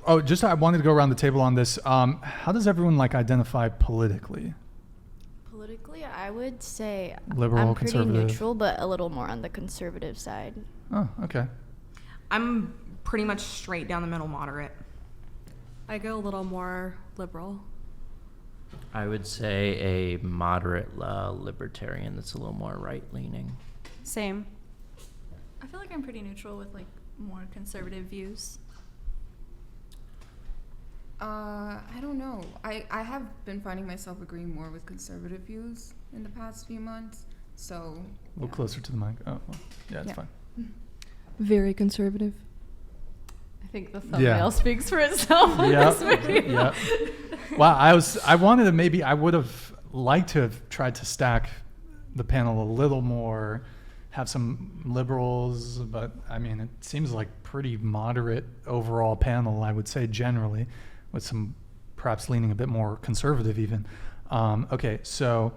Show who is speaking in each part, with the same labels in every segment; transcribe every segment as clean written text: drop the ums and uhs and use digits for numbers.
Speaker 1: Oh, just I wanted to go around the table on this. How does everyone like identify politically?
Speaker 2: Politically, I would say
Speaker 1: Liberal,
Speaker 2: I'm pretty
Speaker 1: conservative?
Speaker 2: neutral, but a little more on the conservative side.
Speaker 1: Oh, okay.
Speaker 3: I'm pretty much straight down the middle moderate.
Speaker 4: I go a little more liberal.
Speaker 5: I would say a moderate libertarian that's a little more right-leaning.
Speaker 4: Same.
Speaker 6: I feel like I'm pretty neutral with like more conservative views.
Speaker 7: I don't know. I have been finding myself agreeing more with conservative views in the past few months. So
Speaker 1: A little closer to the mic. Oh, well, yeah, it's fine.
Speaker 8: Very conservative.
Speaker 9: I think the thumbnail speaks for itself on this video.
Speaker 1: Wow, I would have liked to have tried to stack the panel a little more, have some liberals, but I mean, it seems like pretty moderate overall panel, I would say generally, with some perhaps leaning a bit more conservative even. Okay, so,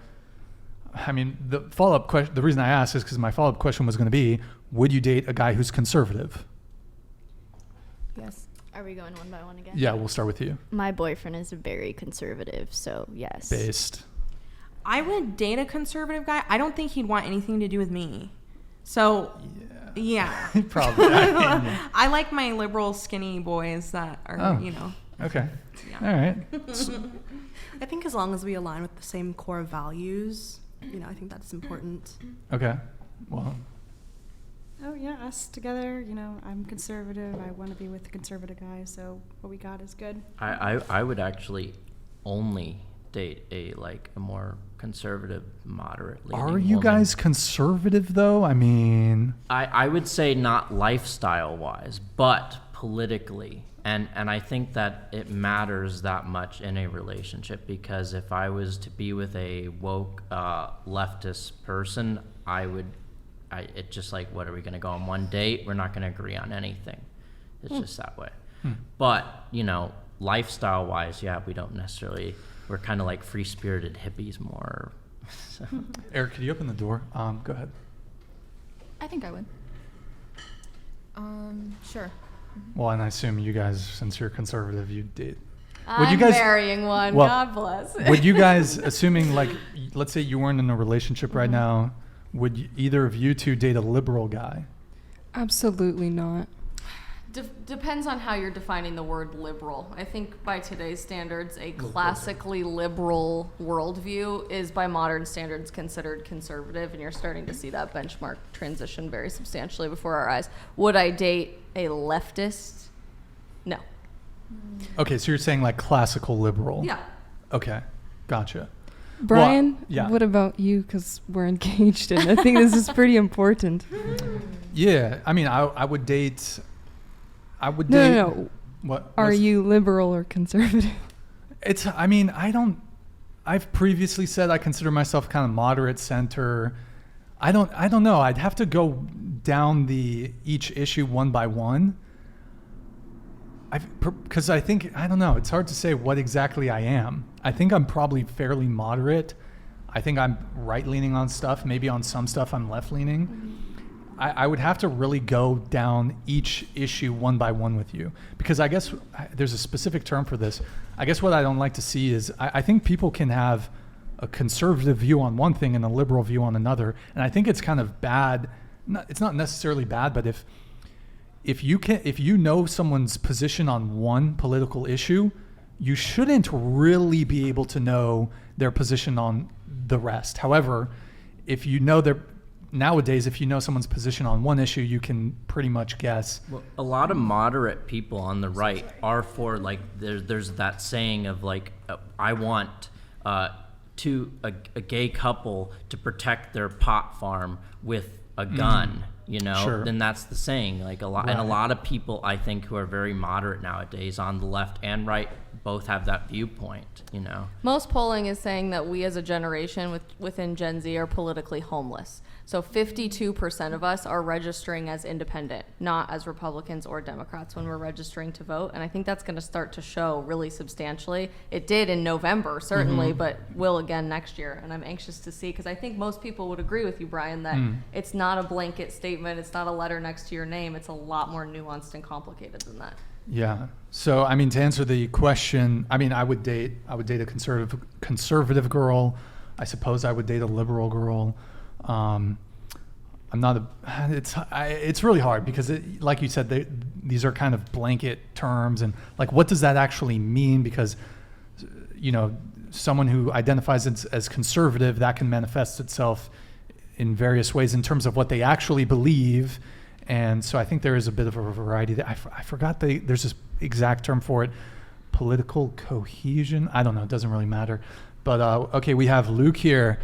Speaker 1: I mean, the follow-up question, the reason I asked is because my follow-up question was going to be, would you date a guy who's conservative?
Speaker 2: Yes. Are we going one by one again?
Speaker 1: Yeah, we'll start with you.
Speaker 2: My boyfriend is very conservative, so yes.
Speaker 1: Based.
Speaker 3: I would date a conservative guy. I don't think he'd want anything to do with me. So, yeah.
Speaker 1: Probably.
Speaker 3: I like my liberal skinny boys that are, you know.
Speaker 1: Okay.
Speaker 3: Yeah.
Speaker 1: All right.
Speaker 4: I think as long as we align with the same core values, you know, I think that's important.
Speaker 1: Okay. Well,
Speaker 10: Oh yeah, us together, you know, I'm conservative. I want to be with a conservative guy, so what we got is good.
Speaker 5: I would actually only date a more conservative, moderate leaning
Speaker 1: are you
Speaker 5: woman.
Speaker 1: guys conservative though? I mean,
Speaker 5: I would say not lifestyle wise, but politically. And I think that it matters that much in a relationship, because if I was to be with a woke leftist person, it's just like, what, are we going to go on one date? We're not going to agree on anything. It's just that way. But, you know, lifestyle wise, yeah, we don't necessarily, we're kind of like free-spirited hippies more. So.
Speaker 1: Eric, could you open the door? Go ahead.
Speaker 6: I think I would.
Speaker 7: Sure.
Speaker 1: Well, and I assume you guys, since you're conservative, you date.
Speaker 9: I'm marrying one.
Speaker 1: Well,
Speaker 9: God bless.
Speaker 1: Would you guys, assuming like, let's say you weren't in a relationship right now, would either of you two date a liberal guy?
Speaker 8: Absolutely not.
Speaker 9: Depends on how you're defining the word liberal. I think by today's standards, a classically liberal worldview is by modern standards considered conservative, and you're starting to see that benchmark transition very substantially before our eyes. Would I date a leftist? No.
Speaker 1: Okay, so you're saying like classical liberal.
Speaker 9: Yeah.
Speaker 1: Okay, gotcha.
Speaker 8: Brian,
Speaker 1: Well, yeah.
Speaker 8: What about you? Because we're engaged, and I think this is pretty important.
Speaker 1: Yeah, I mean, I would date.
Speaker 8: No.
Speaker 1: What?
Speaker 8: Are you liberal or conservative?
Speaker 1: It's. I mean, I don't. I've previously said I consider myself kind of moderate center. I don't know. I'd have to go down each issue one by one. Because I think, I don't know, it's hard to say what exactly I am. I think I'm probably fairly moderate. I think I'm right-leaning on stuff. Maybe on some stuff I'm left-leaning. I would have to really go down each issue one by one with you. Because I guess there's a specific term for this. I guess what I don't like to see is, I think people can have a conservative view on one thing and a liberal view on another. And I think it's kind of bad. It's not necessarily bad, but if you know someone's position on one political issue, you shouldn't really be able to know their position on the rest. However, if you know nowadays, if you know someone's position on one issue, you can pretty much guess.
Speaker 5: Well, a lot of moderate people on the right are for, like, there's that saying of like, I want a gay couple to protect their pot farm with a gun. You know,
Speaker 1: Sure.
Speaker 5: Then that's the saying. Like a lot,
Speaker 1: Right.
Speaker 5: and a lot of people I think who are very moderate nowadays on the left and right both have that viewpoint. You know,
Speaker 9: Most polling is saying that we as a generation within Gen Z are politically homeless. So 52% of us are registering as independent, not as Republicans or Democrats when we're registering to vote. And I think that's going to start to show really substantially. It did in November, certainly, but will again next year. And I'm anxious to see, because I think most people would agree with you, Brian, that it's not a blanket statement. It's not a letter next to your name. It's a lot more nuanced and complicated than that.
Speaker 1: Yeah. So, I mean, to answer the question, I mean, I would date a conservative girl. I suppose I would date a liberal girl. I'm not a. It's really hard because, like you said, these are kind of blanket terms, and like, what does that actually mean? Because, you know, someone who identifies as conservative, that can manifest itself in various ways in terms of what they actually believe. And so I think there is a bit of a variety there. I forgot there's this exact term for it, political cohesion. I don't know. It doesn't really matter. But okay, we have Luke here.